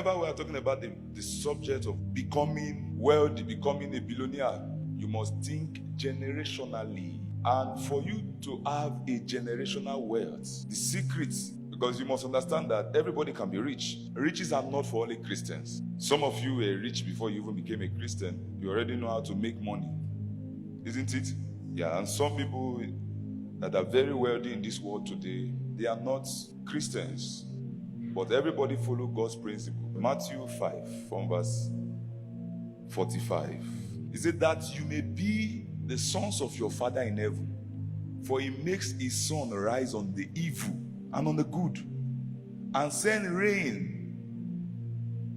whenever we are talking about the subject of becoming wealthy, becoming a billionaire, you must think generationally. And for you to have a generational wealth, the secret, because you must understand that everybody can be rich. Riches are not for only Christians. Some of you were rich before you even became a Christian. You already know how to make money, isn't it? Yeah, and some people that are very wealthy in this world today, they are not Christians. But everybody follow God's principle. Matthew 5 from verse 45. He said that you may be the sons of your Father in heaven, for he makes his sun rise on the evil and on the good, and send rain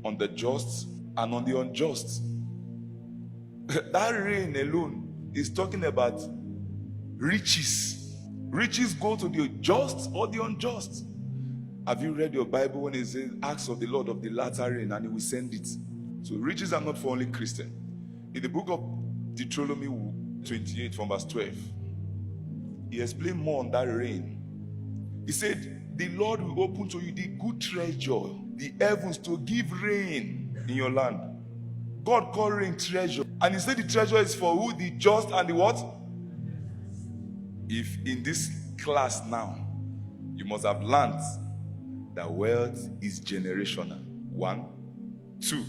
on the just and on the unjust. That rain alone is talking about riches. Riches go to the just or the unjust. Have you read your Bible when it says, ask of the Lord of the latter rain and he will send it? So riches are not for only Christians. In the book of Deuteronomy 28 from verse 12, he explained more on that rain. He said, the Lord will open to you the good treasure, the heavens, to give rain in your land. God called rain treasure. And he said the treasure is for who? The just and the what? If in this class now, you must have learned that wealth is generational. 1. 2.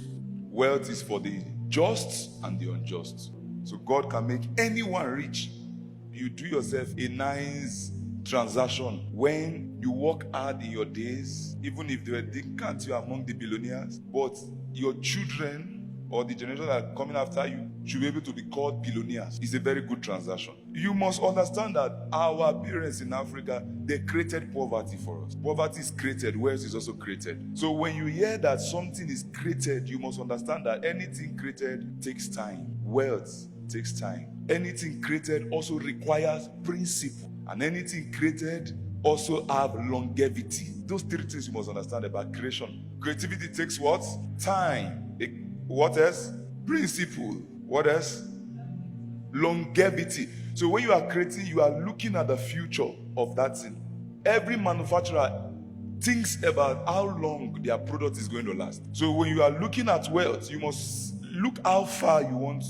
Wealth is for the just and the unjust. So God can make anyone rich. You do yourself a nice transaction when you work hard in your days, even if they didn't count you among the billionaires, but your children or the generation that are coming after you should be able to be called billionaires. It's a very good transaction. You must understand that our parents in Africa, they created poverty for us. Poverty is created, wealth is also created. So when you hear that something is created, you must understand that anything created takes time. Wealth takes time. Anything created also requires principle. And anything created also have longevity. Those three things you must understand about creation. Creativity takes what? Time. What else? Principle. What else? Longevity. So when you are creating, you are looking at the future of that thing. Every manufacturer thinks about how long their product is going to last. So when you are looking at wealth, you must look how far you want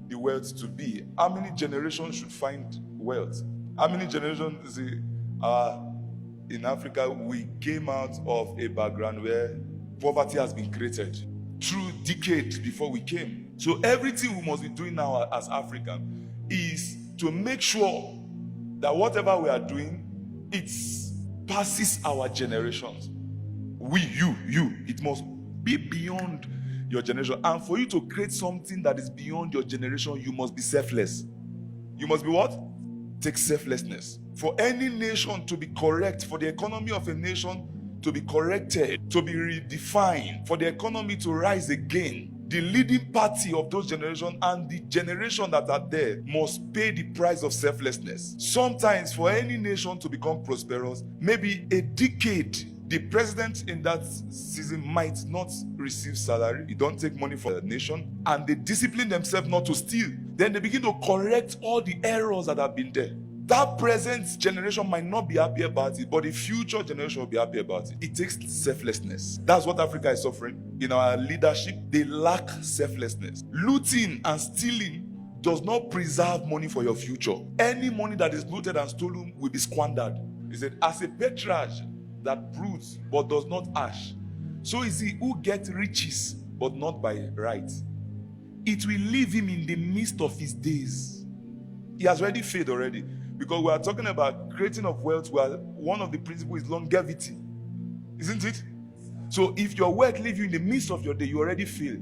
the wealth to be. How many generations should find wealth? How many generations in Africa? We came out of a background where poverty has been created through decades before we came. So everything we must be doing now as African is to make sure that whatever we are doing, it passes our generations. It must be beyond your generation. And for you to create something that is beyond your generation, you must be selfless. You must be what? Take selflessness. For any nation to be correct, for the economy of a nation to be corrected, to be redefined, for the economy to rise again, the leading party of those generations and the generation that are there must pay the price of selflessness. Sometimes for any nation to become prosperous, maybe a decade, the president in that season might not receive salary. He don't take money from the nation, and they discipline themselves not to steal. Then they begin to correct all the errors that have been there. That present generation might not be happy about it, but the future generation will be happy about it. It takes selflessness. That's what Africa is suffering. In our leadership, they lack selflessness. Looting and stealing does not preserve money for your future. Any money that is looted and stolen will be squandered. He said, as a patriarch that broods but does not ash, so is he who gets riches but not by right. It will leave him in the midst of his days. He has already failed already. Because we are talking about creating of wealth, where one of the principles is longevity. Isn't it? So if your wealth leaves you in the midst of your day, you already fail.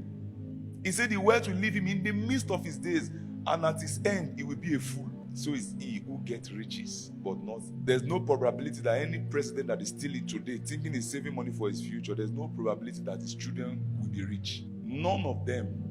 He said the wealth will leave him in the midst of his days, and at his end, he will be a fool. So is he who gets riches, but not. There's no probability that any president that is stealing today, thinking he's saving money for his future, there's no probability that his children will be rich. None of them.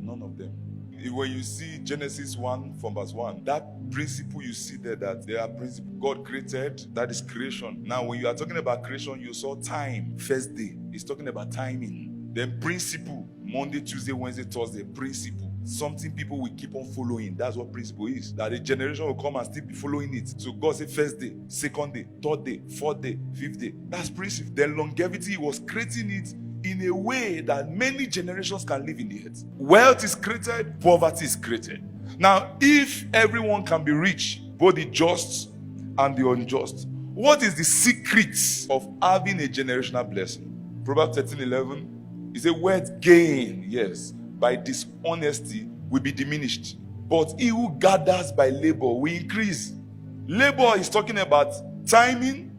When you see Genesis 1 from verse 1, that principle you see there, that there are principles God created, that is creation. Now, when you are talking about creation, you saw time, first day. It's talking about timing. Then principle, Monday, Tuesday, Wednesday, Thursday, principle. Something people will keep on following. That's what principle is. That a generation will come and still be following it. So God said first day, second day, third day, fourth day, fifth day. That's principle. Then longevity, was creating it in a way that many generations can live in the earth. Wealth is created, poverty is created. Now, if everyone can be rich, both the just and the unjust, what is the secret of having a generational blessing? Proverbs 13:11, it says, words gain, yes, by dishonesty will be diminished, but he who gathers by labor will increase. Labor is talking about timing,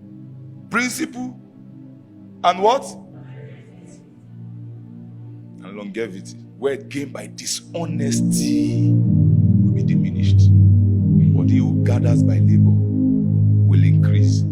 principle, and what? And longevity. Word gained by dishonesty will be diminished, but he who gathers by labor will increase.